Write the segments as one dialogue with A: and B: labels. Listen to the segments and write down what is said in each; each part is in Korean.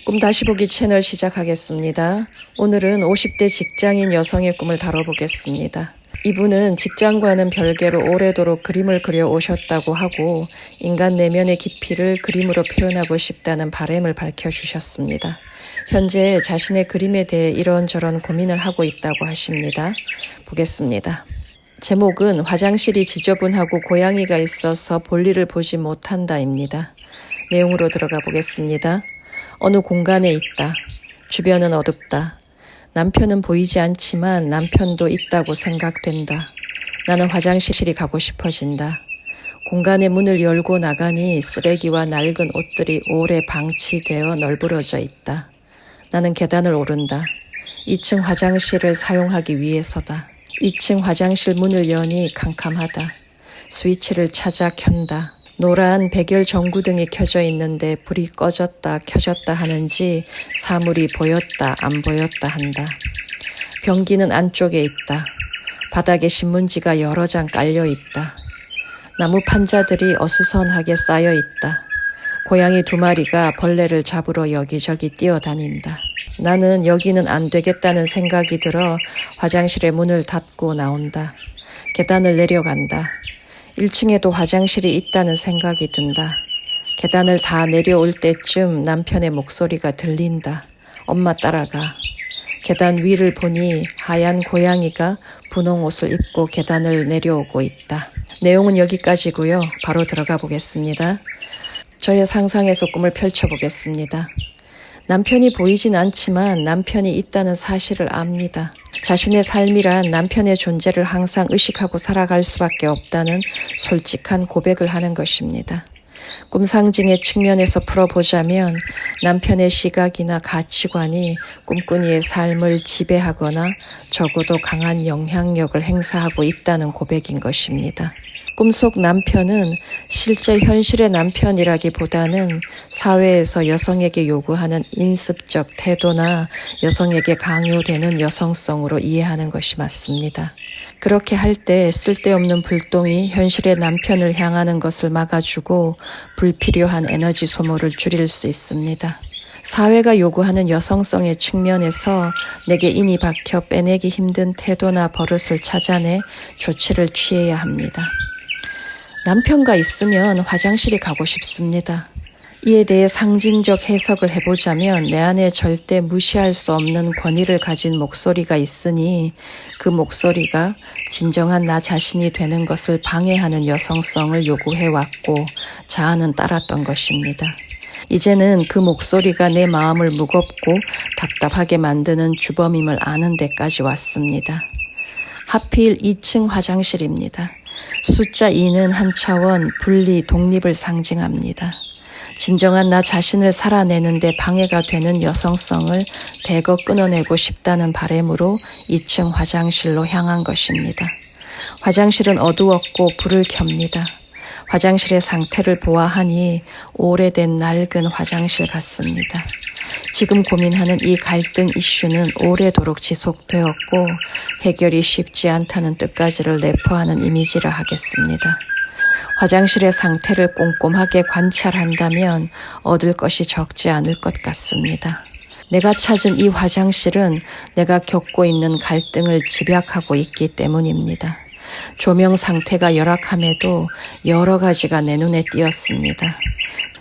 A: 꿈 다시 보기 채널 시작하겠습니다. 오늘은 50대 직장인 여성의 꿈을 다뤄보겠습니다. 이분은 직장과는 별개로 오래도록 그림을 그려 오셨다고 하고 인간 내면의 깊이를 그림으로 표현하고 싶다는 바람을 밝혀주셨습니다. 현재 자신의 그림에 대해 이런저런 고민을 하고 있다고 하십니다. 보겠습니다. 제목은 화장실이 지저분하고 고양이가 있어서 볼일을 보지 못한다입니다. 내용으로 들어가 보겠습니다. 어느 공간에 있다. 주변은 어둡다. 남편은 보이지 않지만 남편도 있다고 생각된다. 나는 화장실이 가고 싶어진다. 공간의 문을 열고 나가니 쓰레기와 낡은 옷들이 오래 방치되어 널브러져 있다. 나는 계단을 오른다. 2층 화장실을 사용하기 위해서다. 2층 화장실 문을 여니 캄캄하다. 스위치를 찾아 켠다. 노란 백열 전구등이 켜져 있는데 불이 꺼졌다 켜졌다 하는지 사물이 보였다 안 보였다 한다. 변기는 안쪽에 있다. 바닥에 신문지가 여러 장 깔려 있다. 나무 판자들이 어수선하게 쌓여 있다. 고양이 2마리가 벌레를 잡으러 여기저기 뛰어다닌다. 나는 여기는 안 되겠다는 생각이 들어 화장실의 문을 닫고 나온다. 계단을 내려간다. 1층에도 화장실이 있다는 생각이 든다. 계단을 다 내려올 때쯤 남편의 목소리가 들린다. 엄마 따라가. 계단 위를 보니 하얀 고양이가 분홍 옷을 입고 계단을 내려오고 있다. 내용은 여기까지고요. 바로 들어가 보겠습니다. 저의 상상에서 꿈을 펼쳐보겠습니다. 남편이 보이진 않지만 남편이 있다는 사실을 압니다. 자신의 삶이란 남편의 존재를 항상 의식하고 살아갈 수밖에 없다는 솔직한 고백을 하는 것입니다. 꿈 상징의 측면에서 풀어보자면 남편의 시각이나 가치관이 꿈꾸니의 삶을 지배하거나 적어도 강한 영향력을 행사하고 있다는 고백인 것입니다. 꿈속 남편은 실제 현실의 남편이라기보다는 사회에서 여성에게 요구하는 인습적 태도나 여성에게 강요되는 여성성으로 이해하는 것이 맞습니다. 그렇게 할 때 쓸데없는 불똥이 현실의 남편을 향하는 것을 막아주고 불필요한 에너지 소모를 줄일 수 있습니다. 사회가 요구하는 여성성의 측면에서 내게 인이 박혀 빼내기 힘든 태도나 버릇을 찾아내 조치를 취해야 합니다. 남편과 있으면 화장실이 가고 싶습니다. 이에 대해 상징적 해석을 해보자면 내 안에 절대 무시할 수 없는 권위를 가진 목소리가 있으니 그 목소리가 진정한 나 자신이 되는 것을 방해하는 여성성을 요구해왔고 자아는 따랐던 것입니다. 이제는 그 목소리가 내 마음을 무겁고 답답하게 만드는 주범임을 아는 데까지 왔습니다. 하필 2층 화장실입니다. 숫자 2는 한 차원 분리, 독립을 상징합니다. 진정한 나 자신을 살아내는데 방해가 되는 여성성을 대거 끊어내고 싶다는 바람으로 2층 화장실로 향한 것입니다. 화장실은 어두웠고 불을 켭니다. 화장실의 상태를 보아하니 오래된 낡은 화장실 같습니다. 지금 고민하는 이 갈등 이슈는 오래도록 지속되었고 해결이 쉽지 않다는 뜻까지를 내포하는 이미지라 하겠습니다. 화장실의 상태를 꼼꼼하게 관찰한다면 얻을 것이 적지 않을 것 같습니다. 내가 찾은 이 화장실은 내가 겪고 있는 갈등을 집약하고 있기 때문입니다. 조명 상태가 열악함에도 여러 가지가 내 눈에 띄었습니다.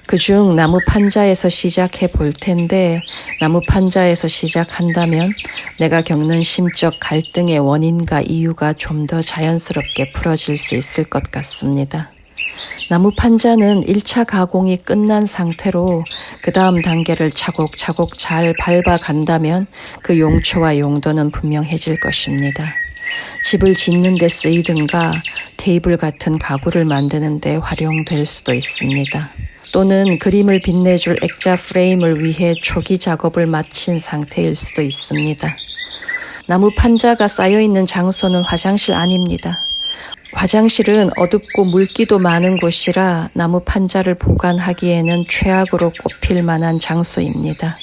A: 그중 나무 판자에서 시작해 볼 텐데 나무 판자에서 시작한다면 내가 겪는 심적 갈등의 원인과 이유가 좀 더 자연스럽게 풀어질 수 있을 것 같습니다. 나무 판자는 1차 가공이 끝난 상태로 그 다음 단계를 차곡차곡 잘 밟아간다면 그 용처와 용도는 분명해질 것입니다. 집을 짓는 데 쓰이든가 테이블 같은 가구를 만드는 데 활용될 수도 있습니다. 또는 그림을 빛내줄 액자 프레임을 위해 초기 작업을 마친 상태일 수도 있습니다. 나무 판자가 쌓여있는 장소는 화장실 아닙니다. 화장실은 어둡고 물기도 많은 곳이라 나무 판자를 보관하기에는 최악으로 꼽힐 만한 장소입니다.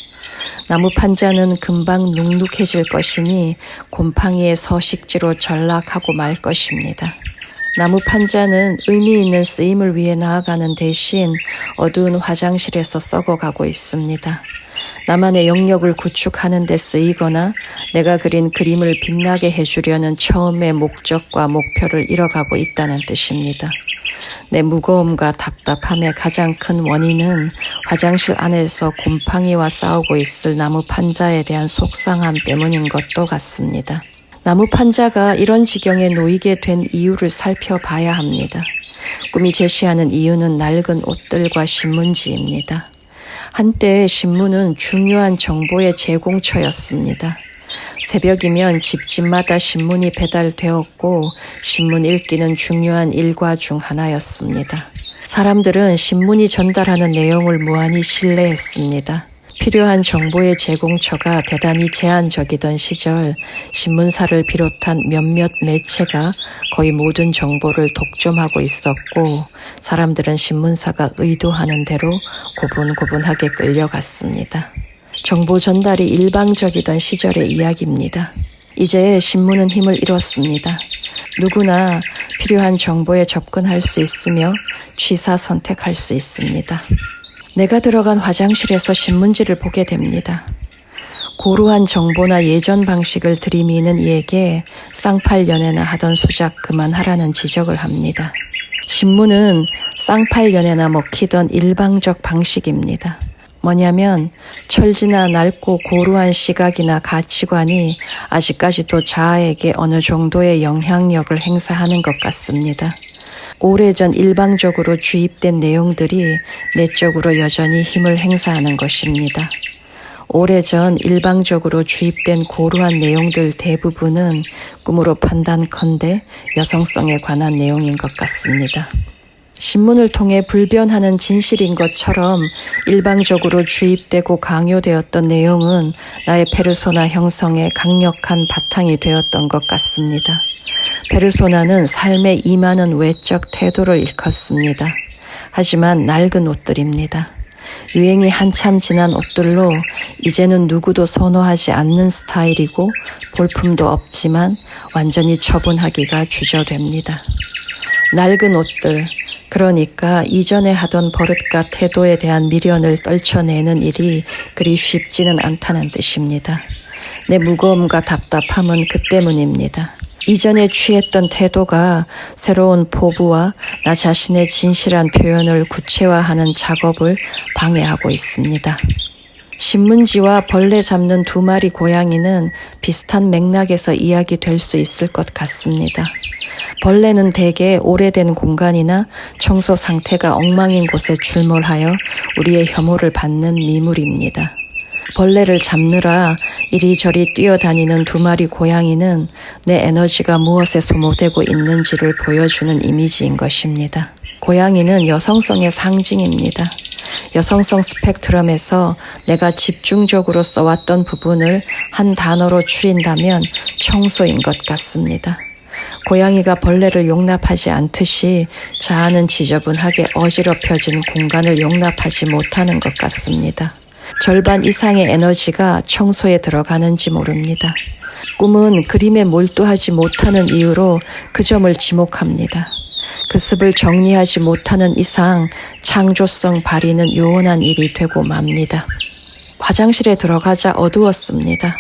A: 나무 판자는 금방 눅눅해질 것이니 곰팡이의 서식지로 전락하고 말 것입니다. 나무 판자는 의미 있는 쓰임을 위해 나아가는 대신 어두운 화장실에서 썩어가고 있습니다. 나만의 영역을 구축하는 데 쓰이거나 내가 그린 그림을 빛나게 해주려는 처음의 목적과 목표를 잃어가고 있다는 뜻입니다. 내 무거움과 답답함의 가장 큰 원인은 화장실 안에서 곰팡이와 싸우고 있을 나무 판자에 대한 속상함 때문인 것도 같습니다. 나무 판자가 이런 지경에 놓이게 된 이유를 살펴봐야 합니다. 꿈이 제시하는 이유는 낡은 옷들과 신문지입니다. 한때 신문은 중요한 정보의 제공처였습니다. 새벽이면 집집마다 신문이 배달되었고 신문 읽기는 중요한 일과 중 하나였습니다. 사람들은 신문이 전달하는 내용을 무한히 신뢰했습니다. 필요한 정보의 제공처가 대단히 제한적이던 시절 신문사를 비롯한 몇몇 매체가 거의 모든 정보를 독점하고 있었고 사람들은 신문사가 의도하는 대로 고분고분하게 끌려갔습니다. 정보 전달이 일방적이던 시절의 이야기입니다. 이제 신문은 힘을 잃었습니다. 누구나 필요한 정보에 접근할 수 있으며 취사 선택할 수 있습니다. 내가 들어간 화장실에서 신문지를 보게 됩니다. 고루한 정보나 예전 방식을 들이미는 이에게 쌍팔년회나 하던 수작 그만하라는 지적을 합니다. 신문은 쌍팔년회나 먹히던 일방적 방식입니다. 뭐냐면 철지나 낡고 고루한 시각이나 가치관이 아직까지도 자아에게 어느 정도의 영향력을 행사하는 것 같습니다. 오래전 일방적으로 주입된 내용들이 내적으로 여전히 힘을 행사하는 것입니다. 오래전 일방적으로 주입된 고루한 내용들 대부분은 꿈으로 판단컨대 여성성에 관한 내용인 것 같습니다. 신문을 통해 불변하는 진실인 것처럼 일방적으로 주입되고 강요되었던 내용은 나의 페르소나 형성에 강력한 바탕이 되었던 것 같습니다. 페르소나는 삶에 임하는 외적 태도를 일컫습니다. 하지만 낡은 옷들입니다. 유행이 한참 지난 옷들로 이제는 누구도 선호하지 않는 스타일이고 볼품도 없지만 완전히 처분하기가 주저됩니다. 낡은 옷들, 그러니까 이전에 하던 버릇과 태도에 대한 미련을 떨쳐내는 일이 그리 쉽지는 않다는 뜻입니다. 내 무거움과 답답함은 그 때문입니다. 이전에 취했던 태도가 새로운 포부와 나 자신의 진실한 표현을 구체화하는 작업을 방해하고 있습니다. 신문지와 벌레 잡는 2마리 고양이는 비슷한 맥락에서 이야기될 수 있을 것 같습니다. 벌레는 대개 오래된 공간이나 청소 상태가 엉망인 곳에 출몰하여 우리의 혐오를 받는 미물입니다. 벌레를 잡느라 이리저리 뛰어다니는 2마리 고양이는 내 에너지가 무엇에 소모되고 있는지를 보여주는 이미지인 것입니다. 고양이는 여성성의 상징입니다. 여성성 스펙트럼에서 내가 집중적으로 써왔던 부분을 한 단어로 추린다면 청소인 것 같습니다. 고양이가 벌레를 용납하지 않듯이 자아는 지저분하게 어지럽혀진 공간을 용납하지 못하는 것 같습니다. 절반 이상의 에너지가 청소에 들어가는지 모릅니다. 꿈은 그림에 몰두하지 못하는 이유로 그 점을 지목합니다. 그 습을 정리하지 못하는 이상 창조성 발휘는 요원한 일이 되고 맙니다. 화장실에 들어가자 어두웠습니다.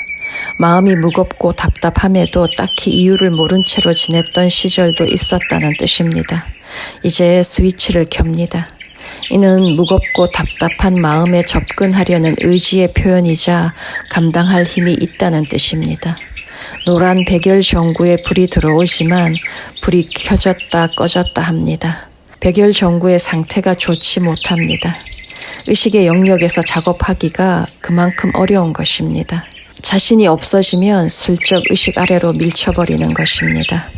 A: 마음이 무겁고 답답함에도 딱히 이유를 모른 채로 지냈던 시절도 있었다는 뜻입니다. 이제 스위치를 켭니다. 이는 무겁고 답답한 마음에 접근하려는 의지의 표현이자 감당할 힘이 있다는 뜻입니다. 노란 백열전구에 불이 들어오지만 불이 켜졌다 꺼졌다 합니다. 백열전구의 상태가 좋지 못합니다. 의식의 영역에서 작업하기가 그만큼 어려운 것입니다. 자신이 없어지면 슬쩍 의식 아래로 밀쳐버리는 것입니다.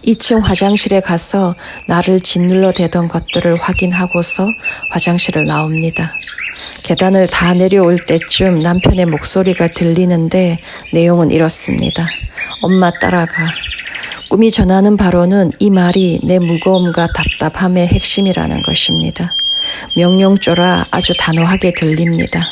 A: 2층 화장실에 가서 나를 짓눌러 대던 것들을 확인하고서 화장실을 나옵니다. 계단을 다 내려올 때쯤 남편의 목소리가 들리는데 내용은 이렇습니다. 엄마 따라가. 꿈이 전하는 바로는 이 말이 내 무거움과 답답함의 핵심이라는 것입니다. 명령조라 아주 단호하게 들립니다.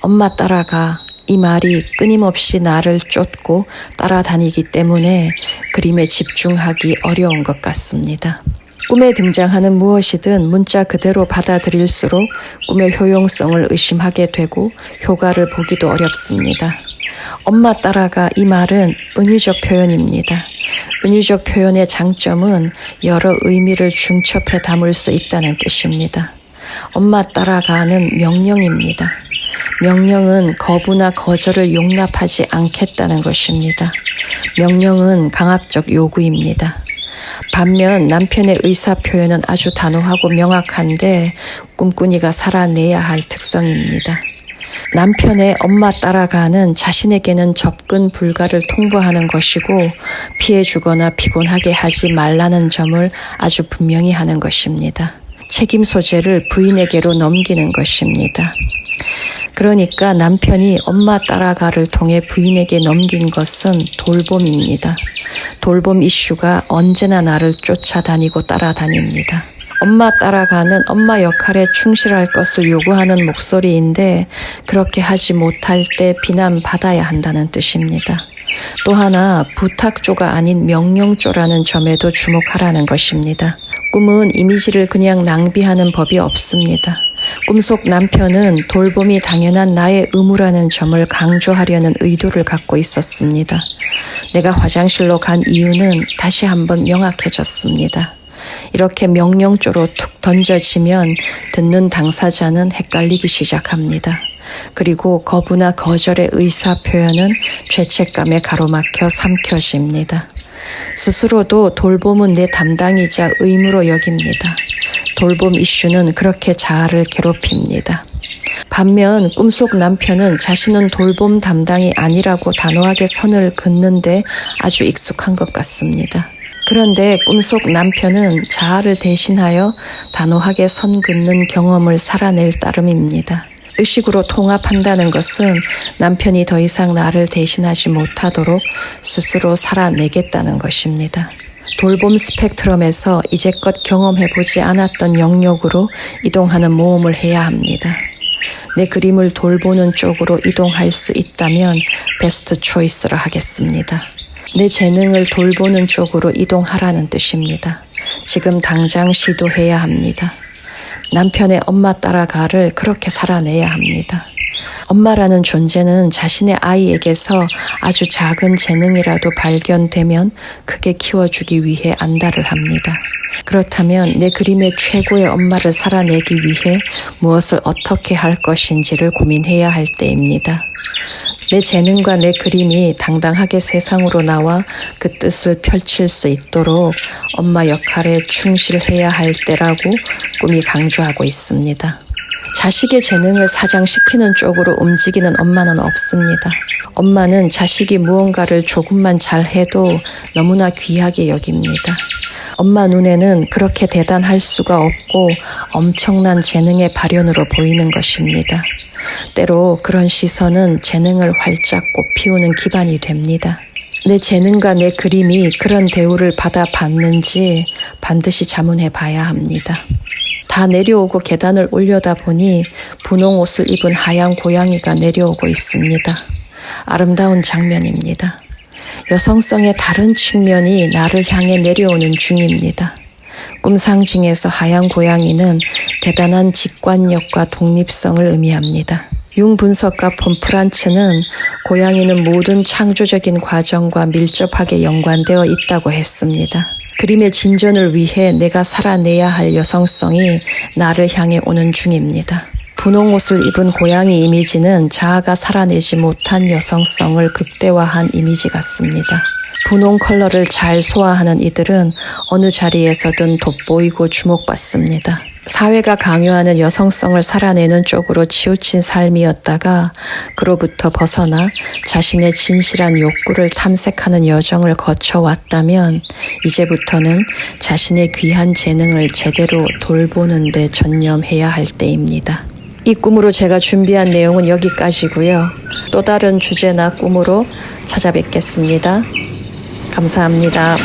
A: 엄마 따라가. 이 말이 끊임없이 나를 쫓고 따라다니기 때문에 그림에 집중하기 어려운 것 같습니다. 꿈에 등장하는 무엇이든 문자 그대로 받아들일수록 꿈의 효용성을 의심하게 되고 효과를 보기도 어렵습니다. 엄마 따라가 이 말은 은유적 표현입니다. 은유적 표현의 장점은 여러 의미를 중첩해 담을 수 있다는 뜻입니다. 엄마 따라가는 명령입니다. 명령은 거부나 거절을 용납하지 않겠다는 것입니다. 명령은 강압적 요구입니다. 반면 남편의 의사표현은 아주 단호하고 명확한데 꿈꾸니가 살아내야 할 특성입니다. 남편의 엄마 따라가는 자신에게는 접근 불가를 통보하는 것이고 피해주거나 피곤하게 하지 말라는 점을 아주 분명히 하는 것입니다. 책임 소재를 부인에게로 넘기는 것입니다. 그러니까 남편이 엄마 따라가를 통해 부인에게 넘긴 것은 돌봄입니다. 돌봄 이슈가 언제나 나를 쫓아다니고 따라다닙니다. 엄마 따라가는 엄마 역할에 충실할 것을 요구하는 목소리인데 그렇게 하지 못할 때 비난받아야 한다는 뜻입니다. 또 하나 부탁조가 아닌 명령조라는 점에도 주목하라는 것입니다. 꿈은 이미지를 그냥 낭비하는 법이 없습니다. 꿈속 남편은 돌봄이 당연한 나의 의무라는 점을 강조하려는 의도를 갖고 있었습니다. 내가 화장실로 간 이유는 다시 한번 명확해졌습니다. 이렇게 명령조로 툭 던져지면 듣는 당사자는 헷갈리기 시작합니다. 그리고 거부나 거절의 의사표현은 죄책감에 가로막혀 삼켜집니다. 스스로도 돌봄은 내 담당이자 의무로 여깁니다. 돌봄 이슈는 그렇게 자아를 괴롭힙니다. 반면 꿈속 남편은 자신은 돌봄 담당이 아니라고 단호하게 선을 긋는데 아주 익숙한 것 같습니다. 그런데 꿈속 남편은 자아를 대신하여 단호하게 선 긋는 경험을 살아낼 따름입니다. 의식으로 통합한다는 것은 남편이 더 이상 나를 대신하지 못하도록 스스로 살아내겠다는 것입니다. 돌봄 스펙트럼에서 이제껏 경험해보지 않았던 영역으로 이동하는 모험을 해야 합니다. 내 그림을 돌보는 쪽으로 이동할 수 있다면 베스트 초이스를 하겠습니다. 내 재능을 돌보는 쪽으로 이동하라는 뜻입니다. 지금 당장 시도해야 합니다. 남편의 엄마 따라가를 그렇게 살아내야 합니다. 엄마라는 존재는 자신의 아이에게서 아주 작은 재능이라도 발견되면 크게 키워주기 위해 안달을 합니다. 그렇다면 내 그림의 최고의 엄마를 살아내기 위해 무엇을 어떻게 할 것인지를 고민해야 할 때입니다. 내 재능과 내 그림이 당당하게 세상으로 나와 그 뜻을 펼칠 수 있도록 엄마 역할에 충실해야 할 때라고 꿈이 강조하고 있습니다. 자식의 재능을 사장시키는 쪽으로 움직이는 엄마는 없습니다. 엄마는 자식이 무언가를 조금만 잘해도 너무나 귀하게 여깁니다. 엄마 눈에는 그렇게 대단할 수가 없고 엄청난 재능의 발현으로 보이는 것입니다. 때로 그런 시선은 재능을 활짝 꽃피우는 기반이 됩니다. 내 재능과 내 그림이 그런 대우를 받아봤는지 반드시 자문해 봐야 합니다. 다 내려오고 계단을 올려다 보니 분홍 옷을 입은 하얀 고양이가 내려오고 있습니다. 아름다운 장면입니다. 여성성의 다른 측면이 나를 향해 내려오는 중입니다. 꿈 상징에서 하얀 고양이는 대단한 직관력과 독립성을 의미합니다. 융 분석가 폰 프란츠는 고양이는 모든 창조적인 과정과 밀접하게 연관되어 있다고 했습니다. 그림의 진전을 위해 내가 살아내야 할 여성성이 나를 향해 오는 중입니다. 분홍 옷을 입은 고양이 이미지는 자아가 살아내지 못한 여성성을 극대화한 이미지 같습니다. 분홍 컬러를 잘 소화하는 이들은 어느 자리에서든 돋보이고 주목받습니다. 사회가 강요하는 여성성을 살아내는 쪽으로 치우친 삶이었다가 그로부터 벗어나 자신의 진실한 욕구를 탐색하는 여정을 거쳐왔다면 이제부터는 자신의 귀한 재능을 제대로 돌보는 데 전념해야 할 때입니다. 이 꿈으로 제가 준비한 내용은 여기까지고요. 또 다른 주제나 꿈으로 찾아뵙겠습니다. 감사합니다.